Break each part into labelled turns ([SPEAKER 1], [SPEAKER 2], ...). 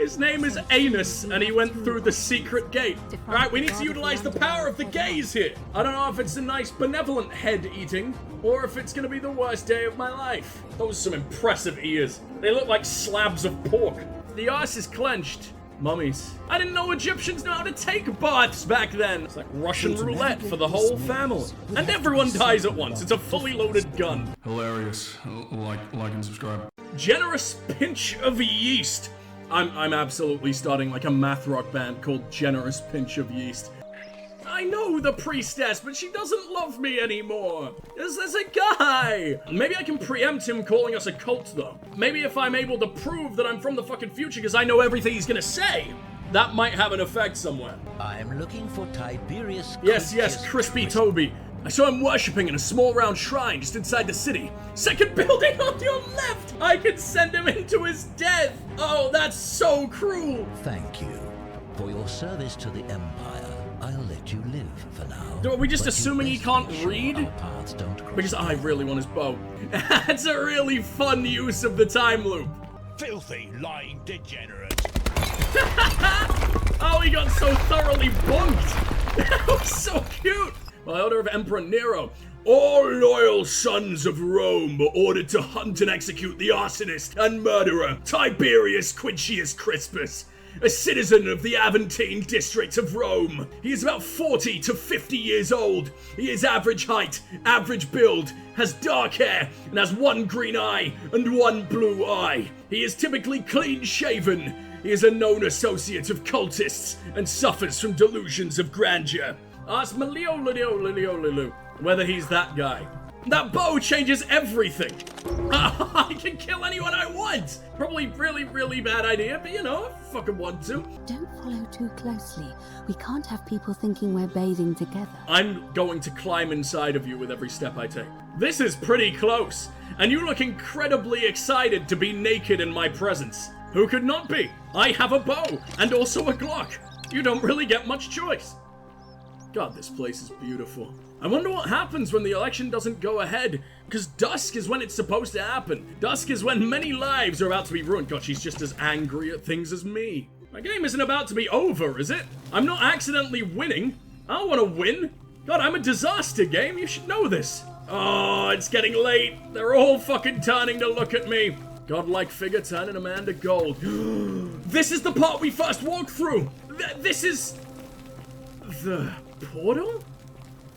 [SPEAKER 1] His name is Anus, and he went through the secret gate. Alright, we need to utilize the power of the gaze here. I don't know if it's a nice benevolent head eating, or if it's gonna be the worst day of my life. Those are some impressive ears. They look like slabs of pork. The arse is clenched. Mummies. I didn't know Egyptians know how to take baths back then. It's like Russian roulette for the whole family. And everyone dies at once. It's a fully loaded gun.
[SPEAKER 2] Hilarious. Like and subscribe.
[SPEAKER 1] Generous pinch of yeast. I'm absolutely starting like a math rock band called Generous Pinch of Yeast. I know the priestess, but she doesn't love me anymore. There's a guy. Maybe I can preempt him calling us a cult, though. Maybe if I'm able to prove that I'm from the fucking future because I know everything he's gonna say, that might have an effect somewhere.
[SPEAKER 3] I'm looking for Tiberius.
[SPEAKER 1] Yes, Crispy Toby. I saw him worshipping in a small round shrine just inside the city. Second building on your left! I can send him into his death! Oh, that's so cruel!
[SPEAKER 3] Thank you. For your service to the Empire, I'll let you live for now.
[SPEAKER 1] Are we just assuming he can't read? Because I really want his bow. That's a really fun use of the time loop.
[SPEAKER 4] Filthy, lying degenerate.
[SPEAKER 1] Oh, he got so thoroughly bunked. That was so cute. By order of Emperor Nero, all loyal sons of Rome were ordered to hunt and execute the arsonist and murderer Tiberius Quintius Crispus, a citizen of the Aventine district of Rome. He is about 40 to 50 years old. He is average height, average build, has dark hair, and has one green eye and one blue eye. He is typically clean shaven. He is a known associate of cultists and suffers from delusions of grandeur. Ask Malio whether he's that guy. That bow changes everything. I can kill anyone I want. Probably really bad idea, but you know, I fucking want to.
[SPEAKER 5] Don't follow too closely. We can't have people thinking we're bathing together.
[SPEAKER 1] I'm going to climb inside of you with every step I take. This is pretty close, and you look incredibly excited to be naked in my presence. Who could not be? I have a bow, and also a Glock. You don't really get much choice. God, this place is beautiful. I wonder what happens when the election doesn't go ahead, because dusk is when it's supposed to happen. Dusk is when many lives are about to be ruined. God, she's just as angry at things as me. My game isn't about to be over, is it? I'm not accidentally winning. I don't want to win. God, I'm a disaster game. You should know this. Oh, it's getting late. They're all fucking turning to look at me. Godlike figure turning a man to gold. This is the part we first walked through. This is the portal?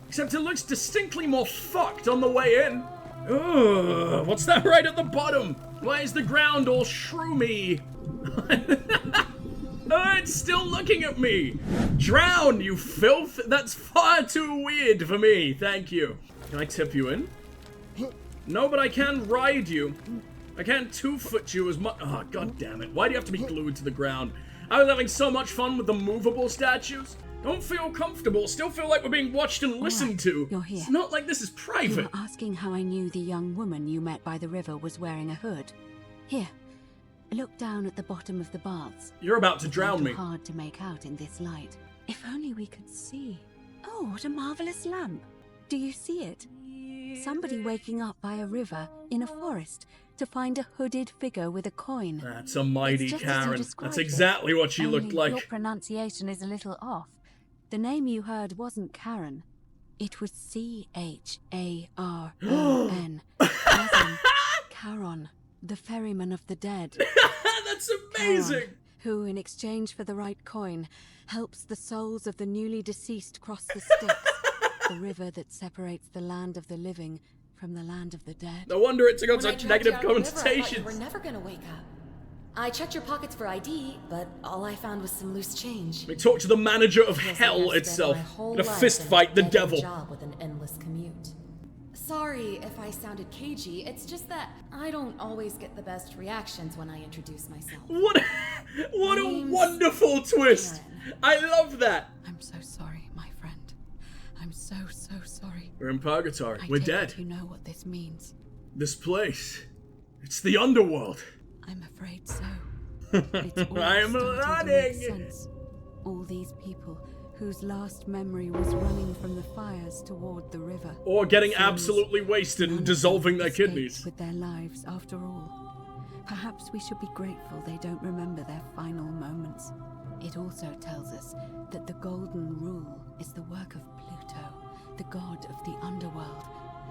[SPEAKER 1] Except it looks distinctly more fucked on the way in. Ugh, what's that right at the bottom? Why is the ground all shroomy? Oh, it's still looking at me. Drown, you filth. That's far too weird for me. Thank you. Can I tip you in? No, but I can ride you. I can't two-foot you as much. Oh, god damn it. Why do you have to be glued to the ground? I was having so much fun with the movable statues. Don't feel comfortable. Still feel like we're being watched and listened to.
[SPEAKER 5] You're here.
[SPEAKER 1] It's not like this is private.
[SPEAKER 5] You were asking how I knew the young woman you met by the river was wearing a hood. Here, look down at the bottom of the baths.
[SPEAKER 1] You're about to drown me.
[SPEAKER 5] It's hard to make out in this light. If only we could see. Oh, what a marvelous lamp. Do you see it? Somebody waking up by a river in a forest to find a hooded figure with a coin.
[SPEAKER 1] That's a mighty
[SPEAKER 5] It's just
[SPEAKER 1] Karen.
[SPEAKER 5] as you
[SPEAKER 1] That's
[SPEAKER 5] described
[SPEAKER 1] exactly what she
[SPEAKER 5] Only
[SPEAKER 1] looked like.
[SPEAKER 5] Your pronunciation is a little off. The name you heard wasn't Karen. It was C-H-A-R-O-N. As in Charon, the ferryman of the dead.
[SPEAKER 1] That's amazing!
[SPEAKER 5] Charon, who, in exchange for the right coin, helps the souls of the newly deceased cross the Styx, the river that separates the land of the living from the land of the dead.
[SPEAKER 1] No wonder it took on
[SPEAKER 6] When I
[SPEAKER 1] such
[SPEAKER 6] tracked
[SPEAKER 1] negative
[SPEAKER 6] you out of the river, I thought you
[SPEAKER 1] connotations.
[SPEAKER 6] were never gonna wake up. I checked your pockets for ID, but all I found was some loose change.
[SPEAKER 1] We talk to the manager of
[SPEAKER 6] Feels like
[SPEAKER 1] hell
[SPEAKER 6] I've spent
[SPEAKER 1] itself.
[SPEAKER 6] my whole
[SPEAKER 1] Gonna
[SPEAKER 6] life
[SPEAKER 1] fist
[SPEAKER 6] in a
[SPEAKER 1] fight the
[SPEAKER 6] dead-end
[SPEAKER 1] devil.
[SPEAKER 6] job with an endless commute. Sorry if I sounded cagey, it's just that I don't always get the best reactions when I introduce myself.
[SPEAKER 1] What a
[SPEAKER 6] name's
[SPEAKER 1] wonderful twist!
[SPEAKER 6] Karen.
[SPEAKER 1] I love that!
[SPEAKER 5] I'm so sorry, my friend. I'm so sorry.
[SPEAKER 1] We're in purgatory.
[SPEAKER 5] I
[SPEAKER 1] We're
[SPEAKER 5] take
[SPEAKER 1] dead.
[SPEAKER 5] it you know what this means.
[SPEAKER 1] This place. It's the underworld.
[SPEAKER 5] I'm afraid so. It's all
[SPEAKER 1] I am
[SPEAKER 5] starting to make
[SPEAKER 1] running.
[SPEAKER 5] sense. All these people whose last memory was running from the fires toward the river.
[SPEAKER 1] Or getting
[SPEAKER 5] Seems
[SPEAKER 1] absolutely wasted
[SPEAKER 5] none
[SPEAKER 1] and
[SPEAKER 5] of
[SPEAKER 1] dissolving
[SPEAKER 5] them
[SPEAKER 1] their
[SPEAKER 5] escaped
[SPEAKER 1] kidneys.
[SPEAKER 5] with their lives after all. Perhaps we should be grateful they don't remember their final moments. It also tells us that the Golden Rule is the work of Pluto, the god of the underworld,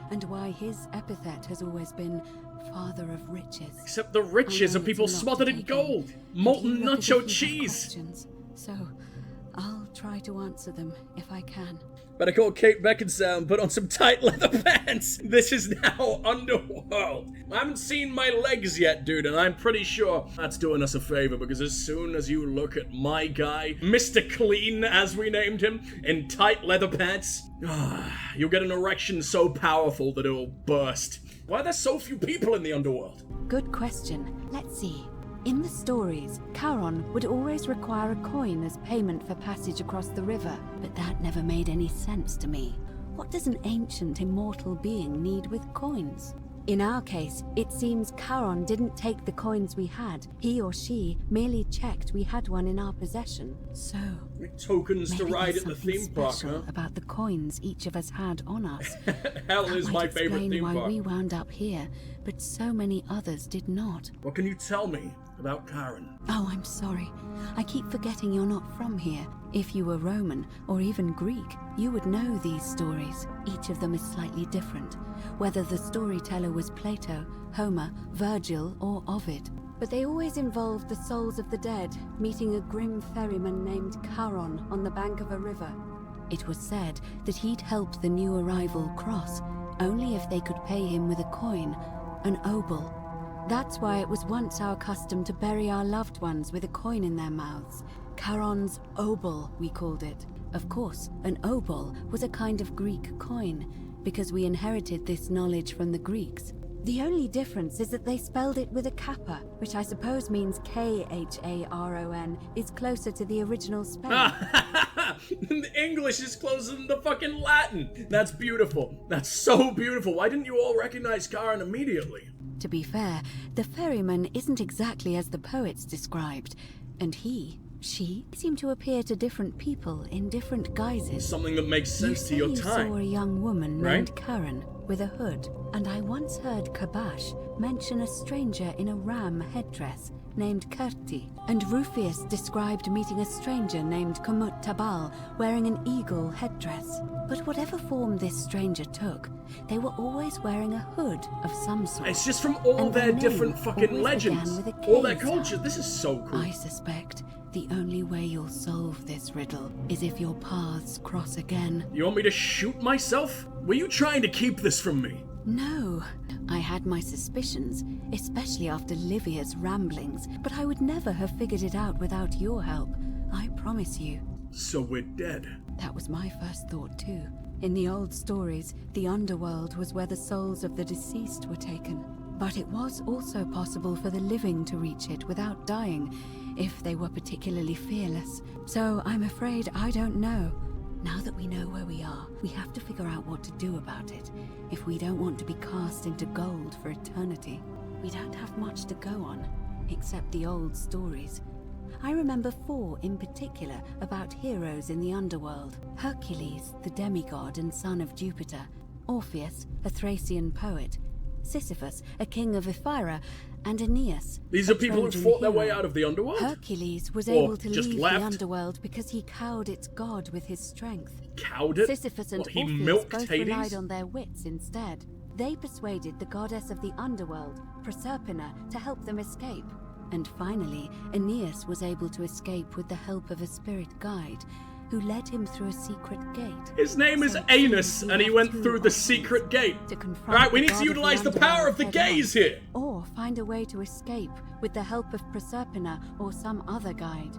[SPEAKER 5] and why his epithet has always been Father of Riches.
[SPEAKER 1] Except the riches are people smothered in gold, molten nacho cheese.
[SPEAKER 5] So, I'll try to answer them if I can.
[SPEAKER 1] Better call Kate Beckinsale and put on some tight leather pants. This is now Underworld. I haven't seen my legs yet, dude, and I'm pretty sure that's doing us a favor, because as soon as you look at my guy, Mr. Clean, as we named him, in tight leather pants, you'll get an erection so powerful that it'll burst. Why are there so few people in the Underworld?
[SPEAKER 5] Good question. Let's see. In the stories, Charon would always require a coin as payment for passage across the river, but that never made any sense to me. What does an ancient immortal being need with coins? In our case, it seems Charon didn't take the coins we had. He or she merely checked we had one in our possession. So,
[SPEAKER 1] tokens to ride at the theme park, huh?
[SPEAKER 5] About the coins each of us had on us.
[SPEAKER 1] Hell is my favorite theme
[SPEAKER 5] why
[SPEAKER 1] park.
[SPEAKER 5] we wound up here, but so many others did not.
[SPEAKER 1] What can you tell me about Karen?
[SPEAKER 5] Oh, I'm sorry. I keep forgetting you're not from here. If you were Roman, or even Greek, you would know these stories. Each of them is slightly different, whether the storyteller was Plato, Homer, Virgil, or Ovid. But they always involved the souls of the dead meeting a grim ferryman named Charon on the bank of a river. It was said that he'd help the new arrival cross, only if they could pay him with a coin, an obol. That's why it was once our custom to bury our loved ones with a coin in their mouths. Charon's obol, we called it. Of course, an obol was a kind of Greek coin, because we inherited this knowledge from the Greeks. The only difference is that they spelled it with a kappa, which I suppose means Kharon, is closer to the original spelling.
[SPEAKER 1] The English is closer than the fucking Latin. That's beautiful. That's so beautiful. Why didn't you all recognize Karen immediately?
[SPEAKER 5] To be fair, the ferryman isn't exactly as the poets described, and she seem to appear to different people in different guises.
[SPEAKER 1] Something that makes sense to your
[SPEAKER 5] You
[SPEAKER 1] time.
[SPEAKER 5] saw a young woman
[SPEAKER 1] right?
[SPEAKER 5] named Karen with a hood, and I once heard Kabash mention a stranger in a ram headdress named Kerti, and Rufius described meeting a stranger named Kumut Tabal wearing an eagle headdress. But whatever form this stranger took, they were always wearing a hood of some sort.
[SPEAKER 1] It's just from all
[SPEAKER 5] And
[SPEAKER 1] their
[SPEAKER 5] name
[SPEAKER 1] different fucking
[SPEAKER 5] always
[SPEAKER 1] legends.
[SPEAKER 5] began with a
[SPEAKER 1] All their
[SPEAKER 5] K
[SPEAKER 1] culture.
[SPEAKER 5] sound.
[SPEAKER 1] This is so cool.
[SPEAKER 5] I suspect the only way you'll solve this riddle is if your paths cross again.
[SPEAKER 1] You want me to shoot myself? Were you trying to keep this from me?
[SPEAKER 5] No, I had my suspicions, especially after Livia's ramblings, but I would never have figured it out without your help, I promise you.
[SPEAKER 1] So we're dead.
[SPEAKER 5] That was my first thought too. In the old stories, the Underworld was where the souls of the deceased were taken. But it was also possible for the living to reach it without dying, if they were particularly fearless. So I'm afraid I don't know. Now that we know where we are, we have to figure out what to do about it, if we don't want to be cast into gold for eternity. We don't have much to go on, except the old stories. I remember 4 in particular about heroes in the underworld. Hercules, the demigod and son of Jupiter. Orpheus, a Thracian poet. Sisyphus, a king of Ephyra, and Aeneas.
[SPEAKER 1] These are people who fought their way out of the underworld?
[SPEAKER 5] Hercules was
[SPEAKER 1] Or
[SPEAKER 5] able to
[SPEAKER 1] just
[SPEAKER 5] leave
[SPEAKER 1] left?
[SPEAKER 5] the underworld because he cowed its god with his strength.
[SPEAKER 1] Cowed it?
[SPEAKER 5] Sisyphus and
[SPEAKER 1] What, he
[SPEAKER 5] Orpheus
[SPEAKER 1] milked
[SPEAKER 5] both
[SPEAKER 1] Hades?
[SPEAKER 5] relied on their wits instead. They persuaded the goddess of the underworld, Proserpina, to help them escape. And finally, Aeneas was able to escape with the help of a spirit guide, who led him through a secret gate.
[SPEAKER 1] His name is
[SPEAKER 5] So
[SPEAKER 1] Anus, and he
[SPEAKER 5] had
[SPEAKER 1] went
[SPEAKER 5] 2
[SPEAKER 1] through the
[SPEAKER 5] options
[SPEAKER 1] secret gate.
[SPEAKER 5] to confront
[SPEAKER 1] Alright, we
[SPEAKER 5] the
[SPEAKER 1] need
[SPEAKER 5] god
[SPEAKER 1] to
[SPEAKER 5] of
[SPEAKER 1] utilize the power of the
[SPEAKER 5] underworld
[SPEAKER 1] gaze
[SPEAKER 5] head on,
[SPEAKER 1] here.
[SPEAKER 5] or find a way to escape with the help of Proserpina or some other guide.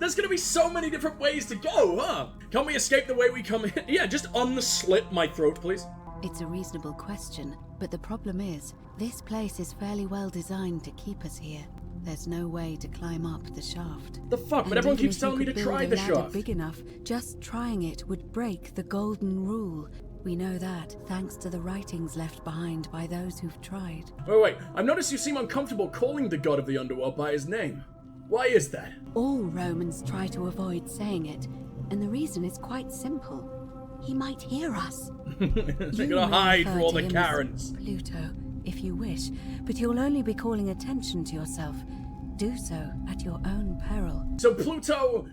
[SPEAKER 1] There's gonna be so many different ways to go, huh? Can't we escape the way we come in? Yeah, just unslit my throat, please.
[SPEAKER 5] It's a reasonable question, but the problem is, this place is fairly well designed to keep us here. There's no way to climb up the shaft.
[SPEAKER 1] The fuck? But
[SPEAKER 5] And
[SPEAKER 1] everyone
[SPEAKER 5] even
[SPEAKER 1] keeps
[SPEAKER 5] if you
[SPEAKER 1] telling me to
[SPEAKER 5] could
[SPEAKER 1] try
[SPEAKER 5] build
[SPEAKER 1] the
[SPEAKER 5] a ladder
[SPEAKER 1] shaft.
[SPEAKER 5] big enough, just trying it would break the golden rule. We know that, thanks to the writings left behind by those who've tried.
[SPEAKER 1] Wait. I've noticed you seem uncomfortable calling the god of the underworld by his name. Why is that?
[SPEAKER 5] All Romans try to avoid saying it, and the reason is quite simple. He might hear us.
[SPEAKER 1] They're gonna hide from all the Karens.
[SPEAKER 5] Pluto, if you wish, but you'll only be calling attention to yourself. Do so at your own peril.
[SPEAKER 1] So Pluto,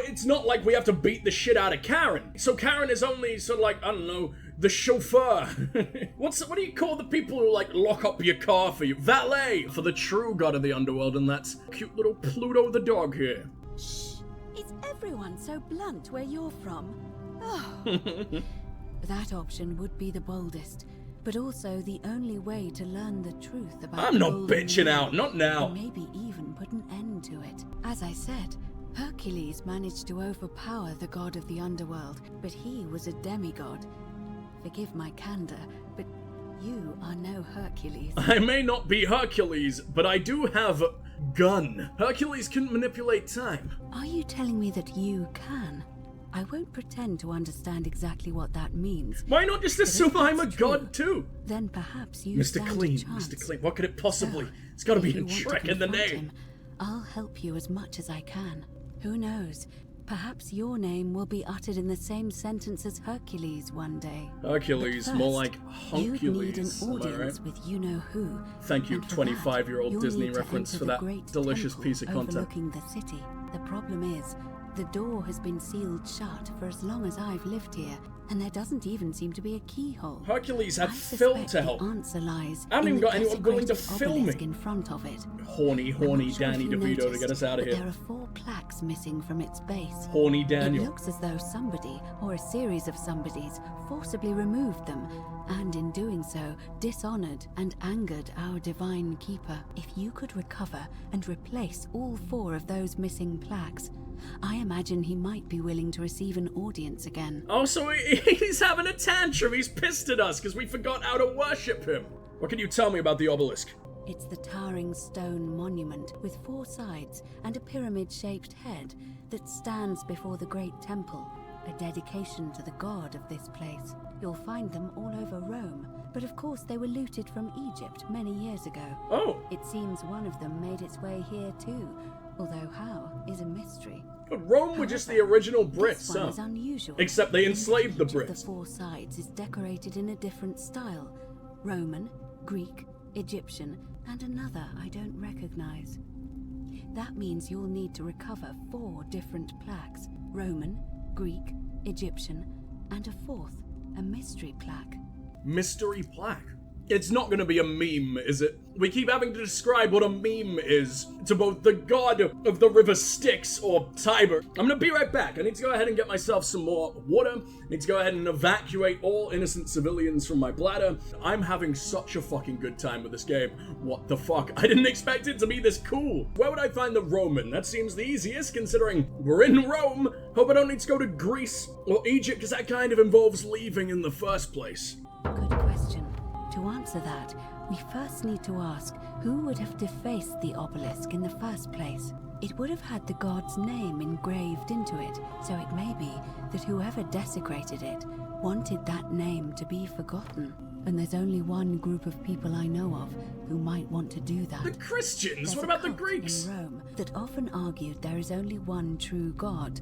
[SPEAKER 1] it's not like we have to beat the shit out of Karen. So Karen is only sort of like, I don't know, the chauffeur. What do you call the people who like lock up your car for you? Valet for the true god of the underworld, and that's cute little Pluto the dog here.
[SPEAKER 5] Shh! Is everyone so blunt where you're from? Oh. That option would be the boldest, but also the only way to learn the truth about
[SPEAKER 1] I'm not
[SPEAKER 5] golden
[SPEAKER 1] bitching
[SPEAKER 5] rule,
[SPEAKER 1] out, not now.
[SPEAKER 5] and maybe even put an end to it. As I said, Hercules managed to overpower the god of the underworld, but he was a demigod. Forgive my candor, but you are no Hercules.
[SPEAKER 1] I may not be Hercules, but I do have gun. Hercules can manipulate time.
[SPEAKER 5] Are you telling me that you can? I won't pretend to understand exactly what that means.
[SPEAKER 1] Why not just assume I'm a god too?
[SPEAKER 5] Then perhaps you
[SPEAKER 1] Mr.
[SPEAKER 5] stand
[SPEAKER 1] Clean,
[SPEAKER 5] a chance.
[SPEAKER 1] Mr. Clean, what could it possibly?
[SPEAKER 5] So,
[SPEAKER 1] It's gotta be
[SPEAKER 5] if
[SPEAKER 1] a
[SPEAKER 5] you want to
[SPEAKER 1] trick in the
[SPEAKER 5] confront
[SPEAKER 1] name.
[SPEAKER 5] him, I'll help you as much as I can. Who knows? Perhaps your name will be uttered in the same sentence as Hercules one day.
[SPEAKER 1] Hercules,
[SPEAKER 5] But
[SPEAKER 1] more
[SPEAKER 5] first,
[SPEAKER 1] like
[SPEAKER 5] you'd need an
[SPEAKER 1] Huncules, am I
[SPEAKER 5] audience
[SPEAKER 1] right?
[SPEAKER 5] with you-know-who.
[SPEAKER 1] Thank you,
[SPEAKER 5] And for
[SPEAKER 1] 25-year-old
[SPEAKER 5] that, you'll
[SPEAKER 1] Disney
[SPEAKER 5] need to
[SPEAKER 1] reference
[SPEAKER 5] enter
[SPEAKER 1] for
[SPEAKER 5] the
[SPEAKER 1] that
[SPEAKER 5] great
[SPEAKER 1] delicious
[SPEAKER 5] temple
[SPEAKER 1] piece of content.
[SPEAKER 5] overlooking the city. The problem is, the door has been sealed shut for as long as I've lived here, and there doesn't even seem to be a keyhole.
[SPEAKER 1] Hercules had
[SPEAKER 5] I
[SPEAKER 1] Phil
[SPEAKER 5] suspect
[SPEAKER 1] to help.
[SPEAKER 5] The answer lies
[SPEAKER 1] I haven't
[SPEAKER 5] in
[SPEAKER 1] even
[SPEAKER 5] the
[SPEAKER 1] got anyone willing to
[SPEAKER 5] desecrated
[SPEAKER 1] film
[SPEAKER 5] obelisk
[SPEAKER 1] me.
[SPEAKER 5] in front of it.
[SPEAKER 1] Horny
[SPEAKER 5] I'm not sure
[SPEAKER 1] Danny
[SPEAKER 5] if you
[SPEAKER 1] DeVito to
[SPEAKER 5] noticed,
[SPEAKER 1] get us out of
[SPEAKER 5] but
[SPEAKER 1] here.
[SPEAKER 5] there are 4 plaques missing from its base.
[SPEAKER 1] Horny
[SPEAKER 5] It
[SPEAKER 1] Daniel.
[SPEAKER 5] looks as though somebody, or a series of somebodies, forcibly removed them, and in doing so, dishonored and angered our divine keeper. If you could recover and replace all 4 of those missing plaques, I imagine he might be willing to receive an audience again.
[SPEAKER 1] Oh, so he's having a tantrum. He's pissed at us because we forgot how to worship him. What can you tell me about the obelisk?
[SPEAKER 5] It's the towering stone monument with 4 sides and a pyramid-shaped head that stands before the great temple, a dedication to the god of this place. You'll find them all over Rome, but of course they were looted from Egypt many years ago.
[SPEAKER 1] Oh,
[SPEAKER 5] It seems one of them made its way here too, although how is a mystery.
[SPEAKER 1] but Rome were just the
[SPEAKER 5] However,
[SPEAKER 1] original
[SPEAKER 5] This
[SPEAKER 1] Brits,
[SPEAKER 5] one
[SPEAKER 1] huh?
[SPEAKER 5] is unusual.
[SPEAKER 1] Except they enslaved the
[SPEAKER 5] Each of
[SPEAKER 1] Brits.
[SPEAKER 5] The 4 sides is decorated in a different style: Roman, Greek, Egyptian, and another I don't recognize. That means you'll need to recover 4 different plaques: Roman, Greek, Egyptian, and a 4th, a mystery plaque.
[SPEAKER 1] Mystery plaque. It's not gonna be a meme, is it? We keep having to describe what a meme is to both the god of the river Styx or Tiber. I'm gonna be right back. I need to go ahead and get myself some more water. I need to go ahead and evacuate all innocent civilians from my bladder. I'm having such a fucking good time with this game. What the fuck? I didn't expect it to be this cool. Where would I find the Roman? That seems the easiest considering we're in Rome. Hope I don't need to go to Greece or Egypt because that kind of involves leaving in the first place.
[SPEAKER 5] Good question. To answer that, we first need to ask who would have defaced the obelisk in the first place. It would have had the god's name engraved into it, so it may be that whoever desecrated it wanted that name to be forgotten. And there's only one group of people I know of who might want to do that.
[SPEAKER 1] The Christians?
[SPEAKER 5] There's
[SPEAKER 1] What
[SPEAKER 5] a
[SPEAKER 1] about the
[SPEAKER 5] cult
[SPEAKER 1] Greeks?
[SPEAKER 5] in Rome that often argued there is only one true god.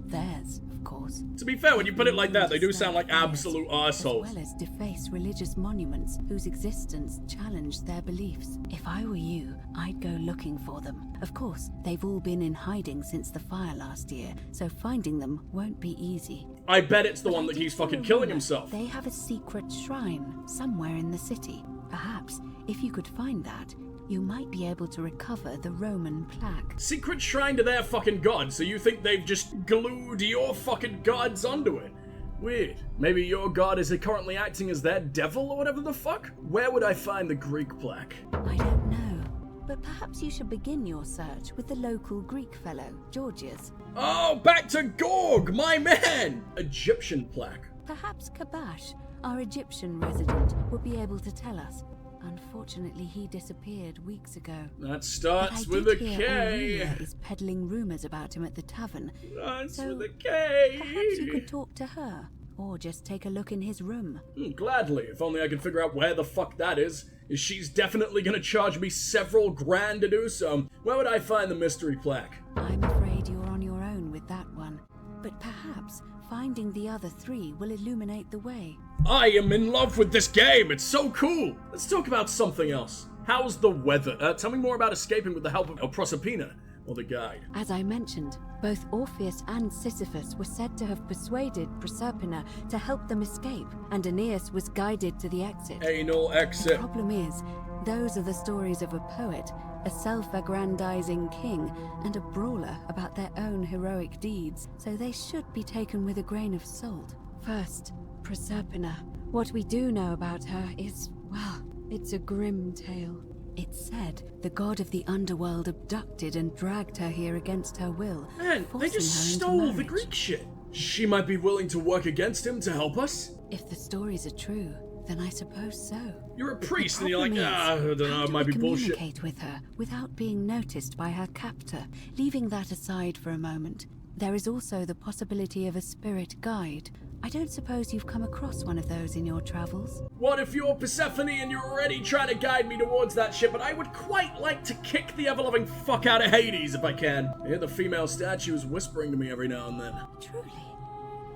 [SPEAKER 5] Theirs, of course.
[SPEAKER 1] To be fair, when you put it like that, they do sound like
[SPEAKER 5] Fires,
[SPEAKER 1] absolute
[SPEAKER 5] as
[SPEAKER 1] arseholes.
[SPEAKER 5] well as deface religious monuments whose existence challenged their beliefs. If I were you, I'd go looking for them. Of course, they've all been in hiding since the fire last year, so finding them won't be easy.
[SPEAKER 1] I bet it's the
[SPEAKER 5] But
[SPEAKER 1] one
[SPEAKER 5] I
[SPEAKER 1] that
[SPEAKER 5] did
[SPEAKER 1] keeps
[SPEAKER 5] hear
[SPEAKER 1] fucking
[SPEAKER 5] a
[SPEAKER 1] killing
[SPEAKER 5] rumor
[SPEAKER 1] himself.
[SPEAKER 5] They have a secret shrine somewhere in the city. Perhaps, if you could find that, you might be able to recover the Roman plaque.
[SPEAKER 1] Secret shrine to their fucking god, so you think they've just glued your fucking gods onto it? Weird. Maybe your god is currently acting as their devil or whatever the fuck? Where would I find the Greek plaque?
[SPEAKER 5] I don't know, but perhaps you should begin your search with the local Greek fellow, Georgius.
[SPEAKER 1] Oh, back to Gorg, my man! Egyptian plaque.
[SPEAKER 5] Perhaps Kabash, our Egyptian resident, would be able to tell us. Unfortunately, he disappeared weeks ago.
[SPEAKER 1] That starts with
[SPEAKER 5] But
[SPEAKER 1] a
[SPEAKER 5] I did hear
[SPEAKER 1] K.
[SPEAKER 5] Aurelia is peddling rumors about him at the tavern.
[SPEAKER 1] Starts
[SPEAKER 5] So,
[SPEAKER 1] with a K.
[SPEAKER 5] Perhaps you could talk to her, or just take a look in his room.
[SPEAKER 1] Gladly, if only I could figure out where the fuck that is. She's definitely gonna charge me several grand to do so. Where would I find the mystery plaque?
[SPEAKER 5] I'm afraid you're on your own with that one. but perhaps finding the other 3 will illuminate the way.
[SPEAKER 1] I am in love with this game. It's so cool. Let's talk about something else. How's the weather? Tell me more about escaping with the help of Proserpina, or the guide.
[SPEAKER 5] As I mentioned, both Orpheus and Sisyphus were said to have persuaded Proserpina to help them escape, and Aeneas was guided to the exit.
[SPEAKER 1] Anal exit.
[SPEAKER 5] The problem is, those are the stories of a poet, a self-aggrandizing king, and a brawler about their own heroic deeds, so they should be taken with a grain of salt. First, Proserpina. What we do know about her is, well, it's a grim tale. It's said the god of the Underworld abducted and dragged her here against her will.
[SPEAKER 1] Man, they just stole the Greek shit. She might be willing to work against him to help us?
[SPEAKER 5] If the stories are true, then I suppose so.
[SPEAKER 1] You're a priest and you're like, I don't know, it might be bullshit.
[SPEAKER 5] Communicate with her without being noticed by her captor. Leaving that aside for a moment, there is also the possibility of a spirit guide. I don't suppose you've come across one of those in your travels?
[SPEAKER 1] What if you're Persephone and you're already trying to guide me towards that shit, but I would quite like to kick the ever-loving fuck out of Hades if I can. I hear the female statues whispering to me every now and then.
[SPEAKER 5] Truly?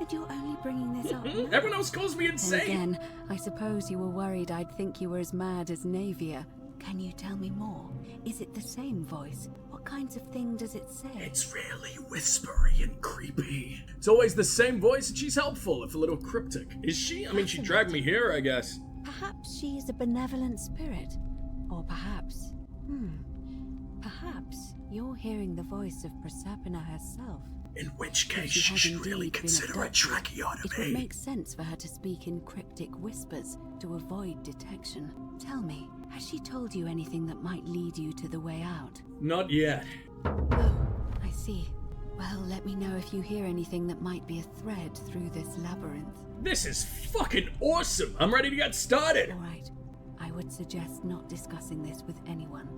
[SPEAKER 5] And you're only bringing this up?
[SPEAKER 1] Everyone else calls me insane.
[SPEAKER 5] And again, I suppose you were worried I'd think you were as mad as Navia. Can you tell me more? Is it the same voice? What kinds of thing does it say?
[SPEAKER 1] It's really whispery and creepy. It's always the same voice, and she's helpful, if a little cryptic. Is she? I mean, she dragged me here, I guess.
[SPEAKER 5] Perhaps she is a benevolent spirit. Or perhaps... Perhaps you're hearing the voice of Proserpina herself.
[SPEAKER 1] In which case, she should really consider a tracheotomy.
[SPEAKER 5] It would make sense for her to speak in cryptic whispers to avoid detection. Tell me, has she told you anything that might lead you to the way out?
[SPEAKER 1] Not yet.
[SPEAKER 5] Oh, I see. Well, let me know if you hear anything that might be a thread through this labyrinth.
[SPEAKER 1] This is fucking awesome! I'm ready to get started!
[SPEAKER 5] Alright, I would suggest not discussing this with anyone.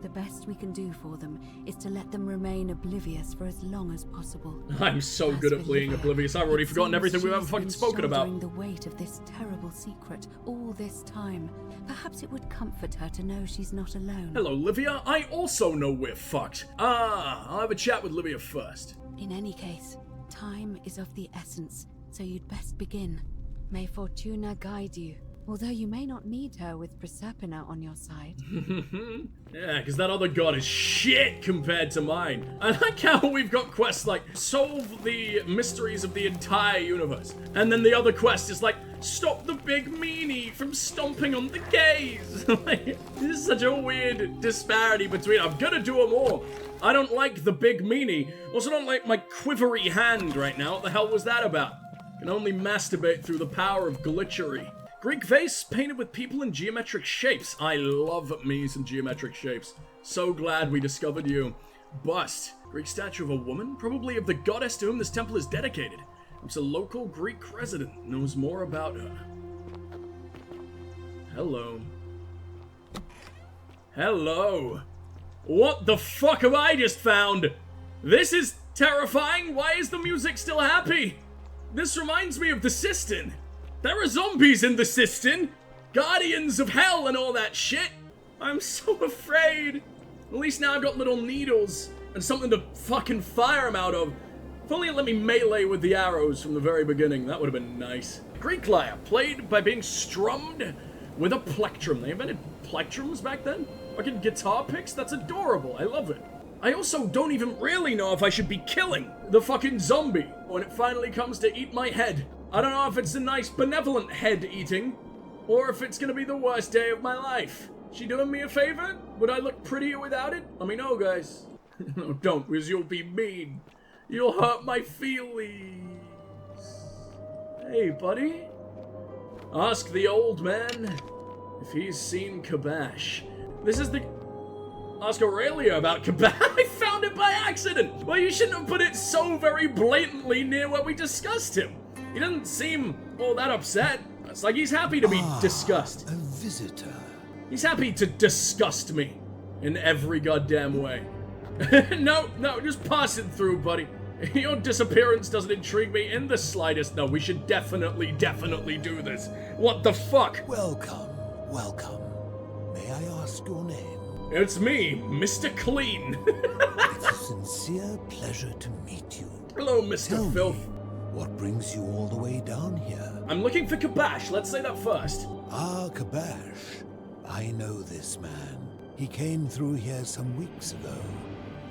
[SPEAKER 5] The best we can do for them is to let them remain oblivious for as long as possible.
[SPEAKER 1] I'm so good at being oblivious. I've already forgotten everything we've ever fucking spoken about.
[SPEAKER 5] The weight of this terrible secret all this time. Perhaps it would comfort her to know she's not alone.
[SPEAKER 1] Hello, Livia. I also know we're fucked. I'll have a chat with Livia first.
[SPEAKER 5] In any case, time is of the essence, so you'd best begin. May Fortuna guide you. Although you may not need her with Proserpina on your side.
[SPEAKER 1] Yeah, because that other god is shit compared to mine. I like how we've got quests like, solve the mysteries of the entire universe. And then the other quest is like, stop the big meanie from stomping on the gays. Like, this is such a weird disparity between, I'm gonna do them all. I don't like the big meanie. Also don't like my quivery hand right now. What the hell was that about? Can only masturbate through the power of glitchery. Greek vase painted with people in geometric shapes. I love me some geometric shapes. So glad we discovered you. Bust. Greek statue of a woman, probably of the goddess to whom this temple is dedicated. It's a local Greek resident, knows more about her. Hello. Hello. What the fuck have I just found? This is terrifying. Why is the music still happy? This reminds me of the Sistine. There are zombies in the Sistine! Guardians of hell and all that shit! I'm so afraid! At least now I've got little needles and something to fucking fire them out of. If only it let me melee with the arrows from the very beginning, that would have been nice. Greek lyre, played by being strummed with a plectrum. They invented plectrums back then? Fucking guitar picks? That's adorable, I love it. I also don't even really know if I should be killing the fucking zombie when it finally comes to eat my head. I don't know if it's a nice benevolent head eating, or if it's gonna be the worst day of my life. She doing me a favor? Would I look prettier without it? Let me know, guys. No, don't, because you'll be mean. You'll hurt my feelings. Hey, buddy. Ask the old man if he's seen Kabash. This is the... Ask Aurelia about Kabash. I found it by accident. Well, you shouldn't have put it so very blatantly near where we discussed him. He doesn't seem all that upset. It's like he's happy to be discussed.
[SPEAKER 3] A visitor.
[SPEAKER 1] He's happy to disgust me in every goddamn way. No, just pass it through, buddy. Your disappearance doesn't intrigue me in the slightest. No, we should definitely do this. What the fuck?
[SPEAKER 3] Welcome. May I ask your name?
[SPEAKER 1] It's me, Mr. Clean.
[SPEAKER 3] It's
[SPEAKER 7] sincere pleasure to meet you.
[SPEAKER 1] Hello, Mr.
[SPEAKER 7] Tell
[SPEAKER 1] Filth.
[SPEAKER 7] me, what brings you all the way down here?
[SPEAKER 1] I'm looking for Kabash, let's say that first.
[SPEAKER 7] Ah, Kabash. I know this man. He came through here some weeks ago.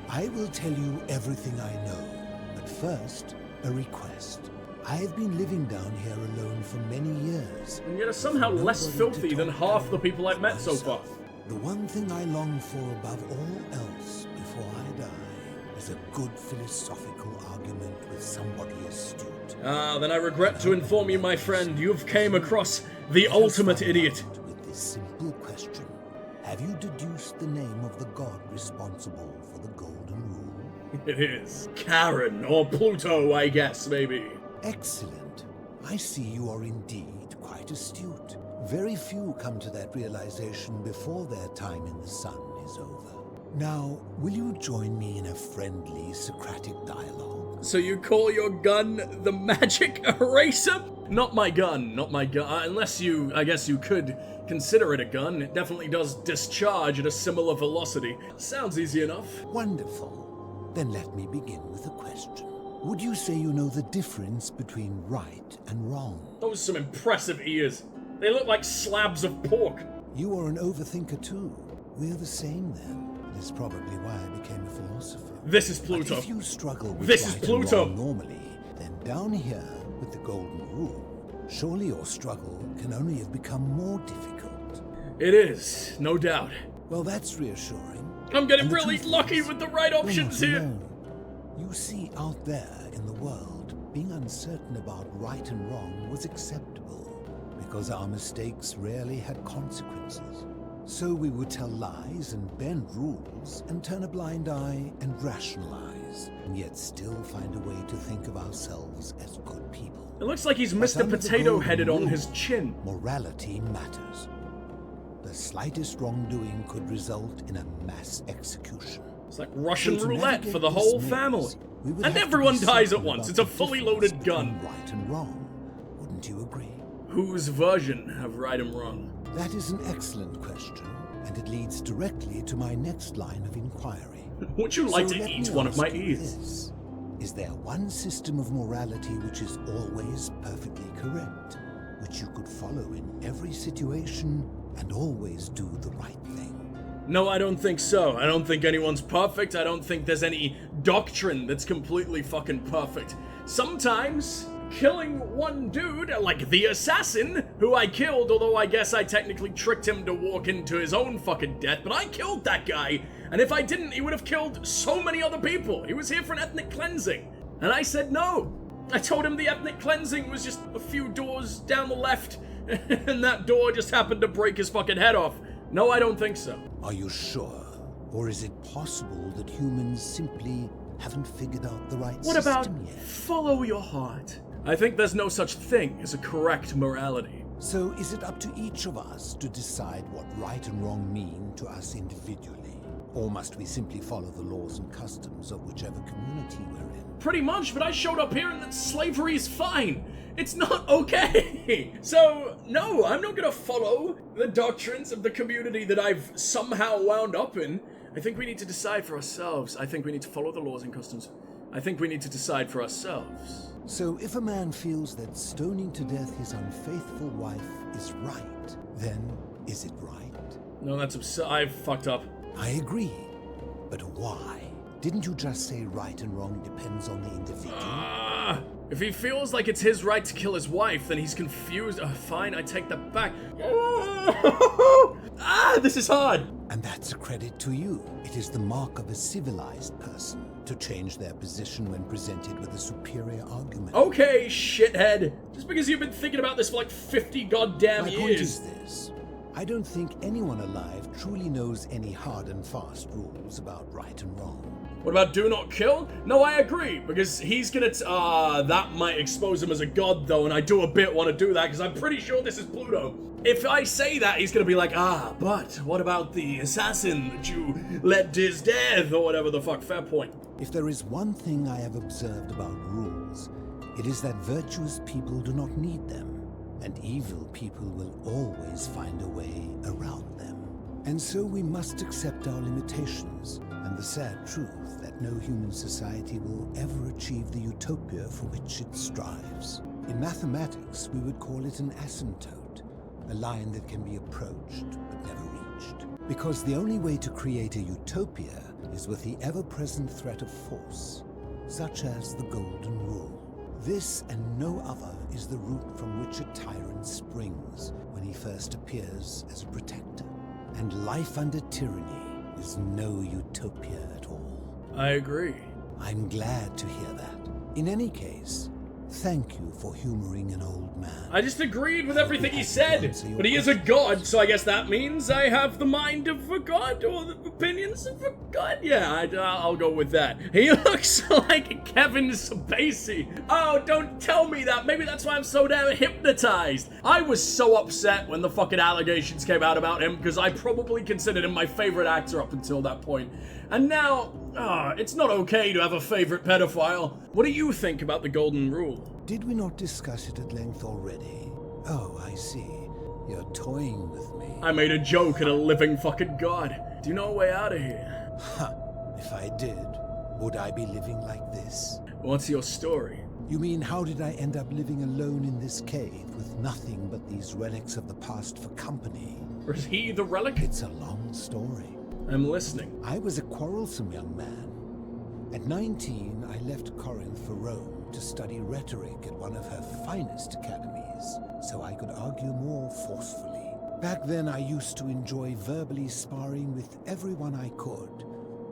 [SPEAKER 7] I will tell you everything I know, but first, a request. I've been living down here alone for many years.
[SPEAKER 1] And yet are somehow less filthy than half the people I've met so far.
[SPEAKER 7] The one thing I long for above all else before I die is a good philosophical argument with somebody astute.
[SPEAKER 1] Ah, then I regret to inform you, my friend, you've came across the ultimate idiot.
[SPEAKER 7] With this simple question, have you deduced the name of the god responsible for the Golden Rule?
[SPEAKER 1] It is Karen, or Pluto, I guess, maybe.
[SPEAKER 7] Excellent. I see you are indeed quite astute. Very few come to that realization before their time in the sun is over. Now, will you join me in a friendly Socratic dialogue?
[SPEAKER 1] So you call your gun the magic eraser? Not my gun, not my gun. Unless I guess you could consider it a gun. It definitely does discharge at a similar velocity. Sounds easy enough.
[SPEAKER 7] Wonderful. Then let me begin with a question. Would you say you know the difference between right and wrong?
[SPEAKER 1] Those are some impressive ears. They look like slabs of pork.
[SPEAKER 7] You are an overthinker too. We're the same then. That's probably why I became a philosopher.
[SPEAKER 1] This is Pluto.
[SPEAKER 7] But if you struggle with
[SPEAKER 1] This is
[SPEAKER 7] right
[SPEAKER 1] Pluto.
[SPEAKER 7] and wrong normally, then down here with the Golden Rule, surely your struggle can only have become more difficult.
[SPEAKER 1] It is, no doubt.
[SPEAKER 7] Well, that's reassuring.
[SPEAKER 1] I'm getting
[SPEAKER 7] And the
[SPEAKER 1] really
[SPEAKER 7] truth
[SPEAKER 1] lucky
[SPEAKER 7] is,
[SPEAKER 1] with the right
[SPEAKER 7] you're
[SPEAKER 1] options
[SPEAKER 7] not
[SPEAKER 1] here.
[SPEAKER 7] alone. You see, out there in the world, being uncertain about right and wrong was acceptable because our mistakes rarely had consequences. So we would tell lies and bend rules and turn a blind eye and rationalize, and yet still find a way to think of ourselves as good people.
[SPEAKER 1] It looks like he's
[SPEAKER 7] But
[SPEAKER 1] Mr.
[SPEAKER 7] under the
[SPEAKER 1] Potato-headed
[SPEAKER 7] Golden
[SPEAKER 1] on his
[SPEAKER 7] Rule,
[SPEAKER 1] chin.
[SPEAKER 7] Morality matters. The slightest wrongdoing could result in a mass execution.
[SPEAKER 1] It's like Russian
[SPEAKER 7] So to
[SPEAKER 1] roulette for the
[SPEAKER 7] navigate
[SPEAKER 1] whole
[SPEAKER 7] this
[SPEAKER 1] family.
[SPEAKER 7] maze, we would
[SPEAKER 1] And
[SPEAKER 7] have to
[SPEAKER 1] everyone
[SPEAKER 7] be
[SPEAKER 1] dies at
[SPEAKER 7] certain
[SPEAKER 1] once.
[SPEAKER 7] about
[SPEAKER 1] It's a
[SPEAKER 7] the
[SPEAKER 1] fully
[SPEAKER 7] difference
[SPEAKER 1] loaded
[SPEAKER 7] between
[SPEAKER 1] gun.
[SPEAKER 7] Right and wrong. Wouldn't you agree?
[SPEAKER 1] Whose version of right and wrong?
[SPEAKER 7] That is an excellent question, and it leads directly to my next line of inquiry.
[SPEAKER 1] Would you like
[SPEAKER 7] So
[SPEAKER 1] to
[SPEAKER 7] let
[SPEAKER 1] eat
[SPEAKER 7] me
[SPEAKER 1] one of my
[SPEAKER 7] ask you
[SPEAKER 1] ears?
[SPEAKER 7] this. Is there one system of morality which is always perfectly correct, which you could follow in every situation and always do the right thing?
[SPEAKER 1] No, I don't think so. I don't think anyone's perfect. I don't think there's any doctrine that's completely fucking perfect. Sometimes, killing one dude, like the assassin, who I killed, although I guess I technically tricked him to walk into his own fucking death, but I killed that guy, and if I didn't, he would have killed so many other people. He was here for an ethnic cleansing, and I said no. I told him the ethnic cleansing was just a few doors down the left, and that door just happened to break his fucking head off. No, I don't think so.
[SPEAKER 7] Are you sure? Or is it possible that humans simply haven't figured out the right
[SPEAKER 1] What about
[SPEAKER 7] system yet?
[SPEAKER 1] follow your heart? I think there's no such thing as a correct morality.
[SPEAKER 7] So is it up to each of us to decide what right and wrong mean to us individually? Or must we simply follow the laws and customs of whichever community we're in?
[SPEAKER 1] Pretty much, but I showed up here and that slavery is fine. It's not okay. So, no, I'm not gonna follow the doctrines of the community that I've somehow wound up in. I think we need to decide for ourselves. I think we need to follow the laws and customs. I think we need to decide for ourselves.
[SPEAKER 7] So if a man feels that stoning to death his unfaithful wife is right, then is it right?
[SPEAKER 1] No, that's absurd. I've fucked up.
[SPEAKER 7] I agree. But why? Didn't you just say right and wrong depends on the individual?
[SPEAKER 1] If he feels like it's his right to kill his wife, then he's confused. Fine, I take that back. This is hard.
[SPEAKER 7] And that's a credit to you. It is the mark of a civilized person to change their position when presented with a superior argument.
[SPEAKER 1] Okay, shithead. Just because you've been thinking about this for like 50 goddamn
[SPEAKER 7] My
[SPEAKER 1] years.
[SPEAKER 7] point is this. I don't think anyone alive truly knows any hard and fast rules about right and wrong.
[SPEAKER 1] What about do not kill? No, I agree, because he's gonna that might expose him as a god though, and I do a bit want to do that, because I'm pretty sure this is Pluto. If I say that, he's gonna be like, but what about the assassin that you led to his death, or whatever the fuck, fair point.
[SPEAKER 7] If there is one thing I have observed about rules, it is that virtuous people do not need them, and evil people will always find a way around them. And so we must accept our limitations, and the sad truth that that no human society will ever achieve the utopia for which it strives. In mathematics, we would call it an asymptote, a line that can be approached but never reached. Because the only way to create a utopia is with the ever-present threat of force, such as the Golden Rule. This and no other is the root from which a tyrant springs when he first appears as a protector. And life under tyranny is no utopia at all.
[SPEAKER 1] I agree.
[SPEAKER 7] I'm glad to hear that. In any case, thank you for humoring an old man.
[SPEAKER 1] I just agreed with everything he said, but he is a god, so I guess that means I have the mind of a god, or the opinions of a god? Yeah, I'll go with that. He looks like Kevin Spacey. Oh, don't tell me that. Maybe that's why I'm so damn hypnotized. I was so upset when the fucking allegations came out about him, because I probably considered him my favorite actor up until that point. And now, it's not okay to have a favorite pedophile. What do you think about the Golden Rule?
[SPEAKER 7] Did we not discuss it at length already? Oh, I see. You're toying with me.
[SPEAKER 1] I made a joke at a living fucking god. Do you know a way out of here?
[SPEAKER 7] Ha! If I did, would I be living like this?
[SPEAKER 1] What's your story?
[SPEAKER 7] You mean, how did I end up living alone in this cave with nothing but these relics of the past for company?
[SPEAKER 1] Or is he the relic?
[SPEAKER 7] It's a long story.
[SPEAKER 1] I'm listening.
[SPEAKER 7] I was a quarrelsome young man. At 19, I left Corinth for Rome to study rhetoric at one of her finest academies, so I could argue more forcefully. Back then, I used to enjoy verbally sparring with everyone I could,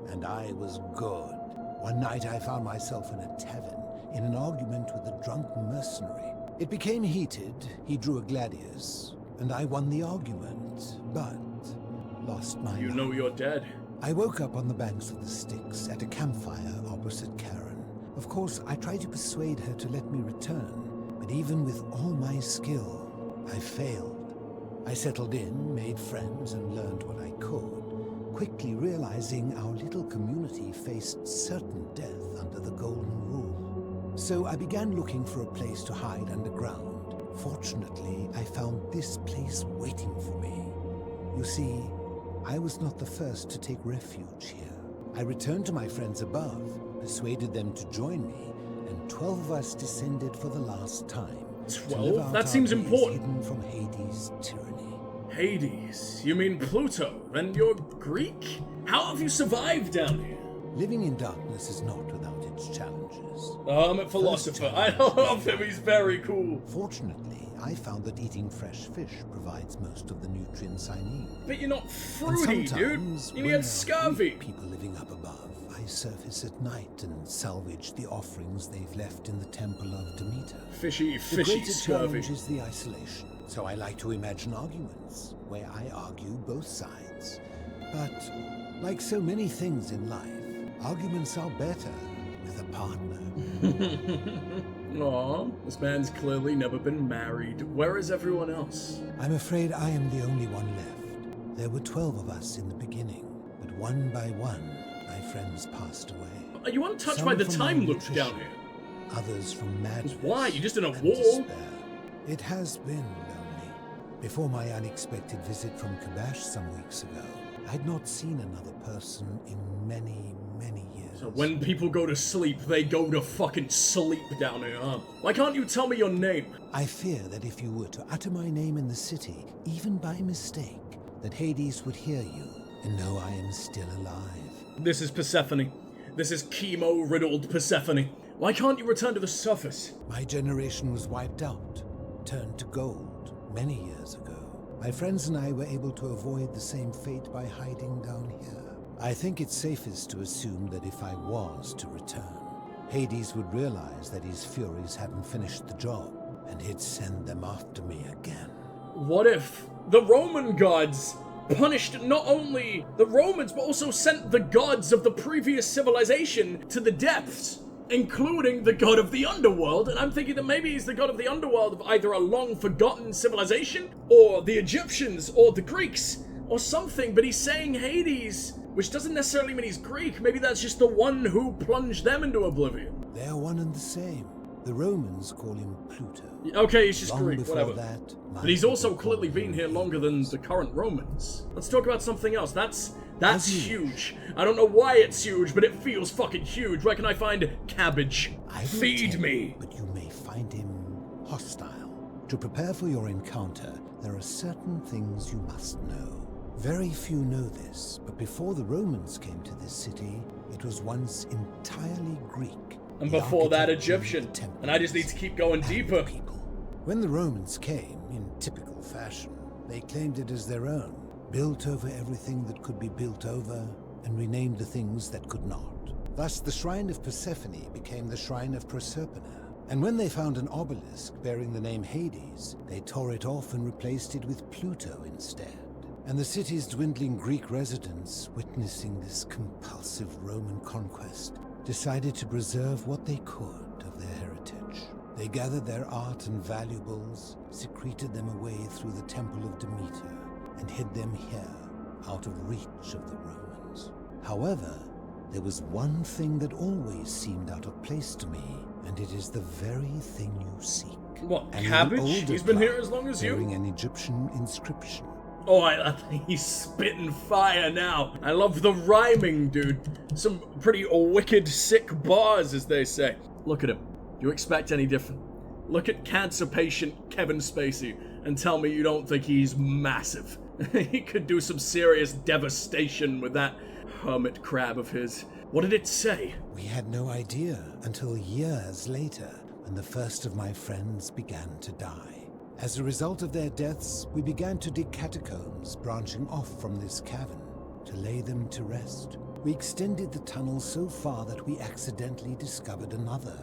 [SPEAKER 7] and I was good. One night, I found myself in a tavern in an argument with a drunk mercenary. It became heated, he drew a gladius, and I won the argument, but lost my
[SPEAKER 1] You know you're dead.
[SPEAKER 7] I woke up on the banks of the Styx at a campfire opposite Karen. Of course, I tried to persuade her to let me return, but even with all my skill, I failed. I settled in, made friends, and learned what I could, quickly realizing our little community faced certain death under the Golden Rule. So I began looking for a place to hide underground. Fortunately, I found this place waiting for me. You see, I was not the first to take refuge here. I returned to my friends above, persuaded them to join me, and 12 of us descended for the last time.
[SPEAKER 1] 12? That seems important.
[SPEAKER 7] Hidden from Hades' tyranny.
[SPEAKER 1] Hades? You mean Pluto? And you're Greek? How have you survived down here?
[SPEAKER 7] Living in darkness is not without its challenges.
[SPEAKER 1] I'm a philosopher. I love him. He's very cool.
[SPEAKER 7] Fortunately, I found that eating fresh fish provides most of the nutrients I need.
[SPEAKER 1] But you're not fruity, dude. You need scurvy.
[SPEAKER 7] People living up above, I surface at night and salvage the offerings they've left in the temple of Demeter.
[SPEAKER 1] Fishy
[SPEAKER 7] The greater
[SPEAKER 1] scurvy.
[SPEAKER 7] challenge is the isolation, so I like to imagine arguments, where I argue both sides. But, like so many things in life, arguments are better with a partner.
[SPEAKER 1] Aw, this man's clearly never been married. Where is everyone else?
[SPEAKER 7] I'm afraid I am the only one left. There were 12 of us in the beginning, but one by one, my friends passed away.
[SPEAKER 1] Are you untouched
[SPEAKER 7] Some
[SPEAKER 1] by the
[SPEAKER 7] from
[SPEAKER 1] time loop
[SPEAKER 7] malnutrition,
[SPEAKER 1] down here?
[SPEAKER 7] Others from madness.
[SPEAKER 1] Why? You're just in a
[SPEAKER 7] and
[SPEAKER 1] wall?
[SPEAKER 7] despair. It has been lonely. Before my unexpected visit from Kabash some weeks ago, I'd not seen another person in many, many years.
[SPEAKER 1] So when people go to sleep, they go to fucking sleep down here, huh? Why can't you tell me your name?
[SPEAKER 7] I fear that if you were to utter my name in the city, even by mistake, that Hades would hear you and know I am still alive.
[SPEAKER 1] This is Persephone. This is chemo-riddled Persephone. Why can't you return to the surface?
[SPEAKER 7] My generation was wiped out, turned to gold, many years ago. My friends and I were able to avoid the same fate by hiding down here. I think it's safest to assume that if I was to return, Hades would realize that his furies hadn't finished the job, and he'd send them after me again.
[SPEAKER 1] What if the Roman gods punished not only the Romans, but also sent the gods of the previous civilization to the depths, including the god of the Underworld? And I'm thinking that maybe he's the god of the Underworld of either a long-forgotten civilization, or the Egyptians, or the Greeks, or something, but he's saying Hades, which doesn't necessarily mean he's Greek. Maybe that's just the one who plunged them into oblivion.
[SPEAKER 7] They're one and the same. The Romans call him Pluto.
[SPEAKER 1] Okay, he's just
[SPEAKER 7] Long
[SPEAKER 1] Greek,
[SPEAKER 7] before
[SPEAKER 1] whatever.
[SPEAKER 7] that, my
[SPEAKER 1] But he's also
[SPEAKER 7] people
[SPEAKER 1] clearly
[SPEAKER 7] called
[SPEAKER 1] been
[SPEAKER 7] him
[SPEAKER 1] here longer than the current Romans. Let's talk about something else. That's That's huge. I don't know why it's huge, but it feels fucking huge. Where can I find cabbage?
[SPEAKER 7] I will
[SPEAKER 1] Feed
[SPEAKER 7] tell
[SPEAKER 1] me.
[SPEAKER 7] you, but you may find him hostile. To prepare for your encounter, there are certain things you must know. Very few know this, but before the Romans came to this city, it was once entirely Greek.
[SPEAKER 1] And
[SPEAKER 7] The
[SPEAKER 1] before that,
[SPEAKER 7] architecture of
[SPEAKER 1] Egyptian.
[SPEAKER 7] the temples
[SPEAKER 1] And I just need to keep going
[SPEAKER 7] and
[SPEAKER 1] deeper.
[SPEAKER 7] people. When the Romans came, in typical fashion, they claimed it as their own, built over everything that could be built over, and renamed the things that could not. Thus, the Shrine of Persephone became the Shrine of Proserpina. And when they found an obelisk bearing the name Hades, they tore it off and replaced it with Pluto instead. And the city's dwindling Greek residents, witnessing this compulsive Roman conquest, decided to preserve what they could of their heritage. They gathered their art and valuables, secreted them away through the Temple of Demeter, and hid them here, out of reach of the Romans. However, there was one thing that always seemed out of place to me, and it is the very thing you seek.
[SPEAKER 1] What,
[SPEAKER 7] An
[SPEAKER 1] cabbage?
[SPEAKER 7] older
[SPEAKER 1] He's been here
[SPEAKER 7] plant
[SPEAKER 1] as long as
[SPEAKER 7] bearing
[SPEAKER 1] you?
[SPEAKER 7] an Egyptian inscription.
[SPEAKER 1] Oh, he's spitting fire now. I love the rhyming, dude. Some pretty wicked, sick bars, as they say. Look at him. Do you expect any different? Look at cancer patient Kevin Spacey and tell me you don't think he's massive. He could do some serious devastation with that hermit crab of his. What did it say?
[SPEAKER 7] We had no idea until years later, when the first of my friends began to die. As a result of their deaths, we began to dig catacombs branching off from this cavern to lay them to rest. We extended the tunnel so far that we accidentally discovered another,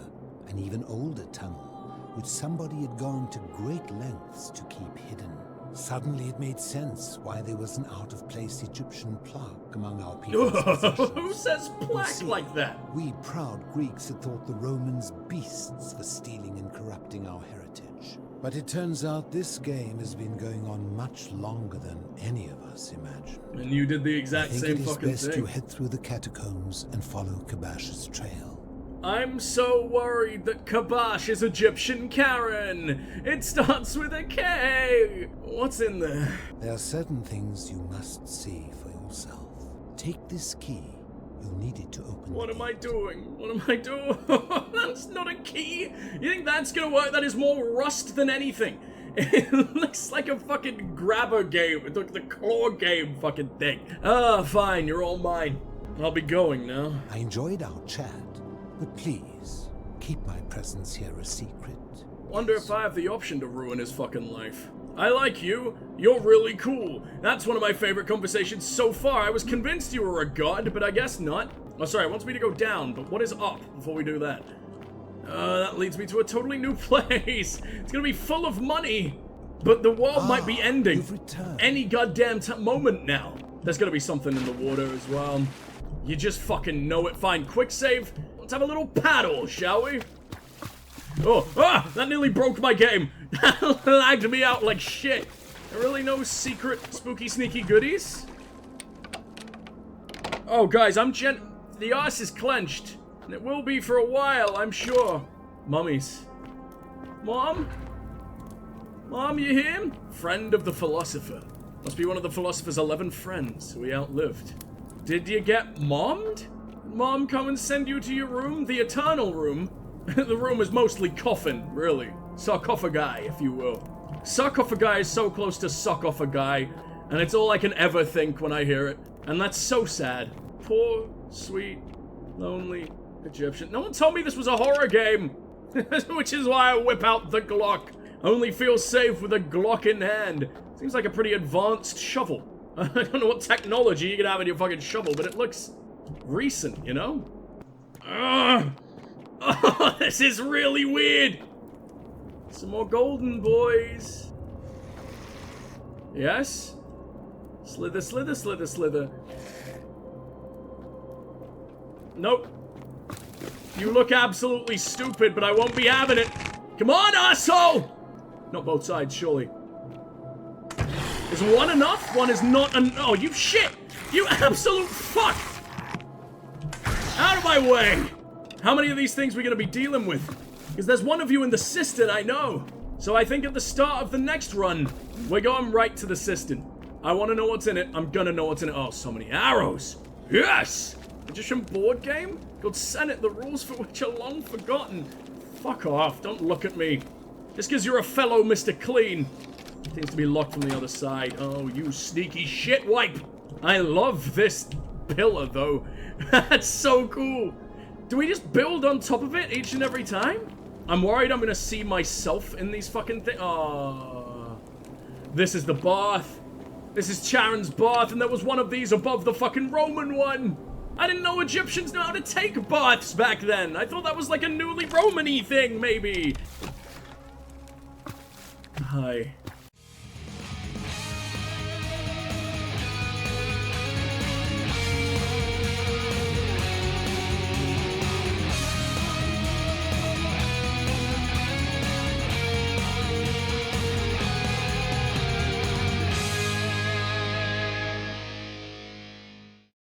[SPEAKER 7] an even older tunnel, which somebody had gone to great lengths to keep hidden. Suddenly it made sense why there was an out-of-place Egyptian plaque among our people's possessions.
[SPEAKER 1] Who says plaque
[SPEAKER 7] See,
[SPEAKER 1] like that?
[SPEAKER 7] We proud Greeks had thought the Romans beasts for stealing and corrupting our heritage. But it turns out this game has been going on much longer than any of us imagined.
[SPEAKER 1] And you did the
[SPEAKER 7] I
[SPEAKER 1] exact
[SPEAKER 7] think
[SPEAKER 1] same
[SPEAKER 7] it is
[SPEAKER 1] fucking
[SPEAKER 7] best
[SPEAKER 1] thing.
[SPEAKER 7] you head through the catacombs and follow Kabash's trail.
[SPEAKER 1] I'm so worried that Kabash is Egyptian Karen. It starts with a K. What's in there?
[SPEAKER 7] There are certain things you must see for yourself. Take this key. You'll need it to open
[SPEAKER 1] What
[SPEAKER 7] the
[SPEAKER 1] am I
[SPEAKER 7] gate.
[SPEAKER 1] doing? What am I doing? That's not a key. You think that's gonna work? That is more rust than anything. It looks like a fucking grabber game. It looks like the claw game fucking thing. Ah, fine. You're all mine. I'll be going now.
[SPEAKER 7] I enjoyed our chat, but please, keep my presence here a secret.
[SPEAKER 1] Wonder if I have the option to ruin his fucking life. I like you. You're really cool. That's one of my favorite conversations so far. I was convinced you were a god, but I guess not. Oh, sorry, it wants me to go down, but what is up before we do that? That leads me to a totally new place. It's gonna be full of money. But the world might be ending
[SPEAKER 7] You've returned.
[SPEAKER 1] any goddamn moment now. There's gonna be something in the water as well. You just fucking know it. Fine, quick save. Let's have a little paddle, shall we? Oh, that nearly broke my game. That lagged me out like shit. There really no secret spooky sneaky goodies? Oh, guys, the arse is clenched. And it will be for a while, I'm sure. Mummies. Mom? Mom, you here? Friend of the philosopher. Must be one of the philosopher's 11 friends who he outlived. Did you get mommed? Mom come and send you to your room? The eternal room? The room is mostly coffin, really. Sarcophagi, if you will. Sarcophagi is so close to suck off a guy, and it's all I can ever think when I hear it. And that's so sad. Poor, sweet, lonely Egyptian. No one told me this was a horror game. Which is why I whip out the Glock. Only feel safe with a Glock in hand. Seems like a pretty advanced shovel. I don't know what technology you can have in your fucking shovel, but it looks recent, you know? Ugh. Oh, this is really weird. Some more golden boys. Yes? Slither, slither, slither, slither. Nope. You look absolutely stupid, but I won't be having it. Come on, asshole! Not both sides, surely. Is one enough? One is not oh, you shit! You absolute fuck! Out of my way! How many of these things are we gonna be dealing with? Because there's one of you in the cistern, I know. So I think at the start of the next run, we're going right to the cistern. I want to know what's in it. I'm gonna know what's in it. Oh, so many arrows. Yes! Magician board game? Called Senate, the rules for which are long forgotten. Fuck off. Don't look at me. Just because you're a fellow Mr. Clean. Seems to be locked from the other side. Oh, you sneaky shitwipe. I love this pillar, though. That's so cool. Do we just build on top of it each and every time? I'm worried I'm gonna see myself in these fucking things. Oh. This is the bath. This is Charon's bath, and there was one of these above the fucking Roman one. I didn't know Egyptians knew how to take baths back then. I thought that was like a newly Roman-y thing, maybe. Hi.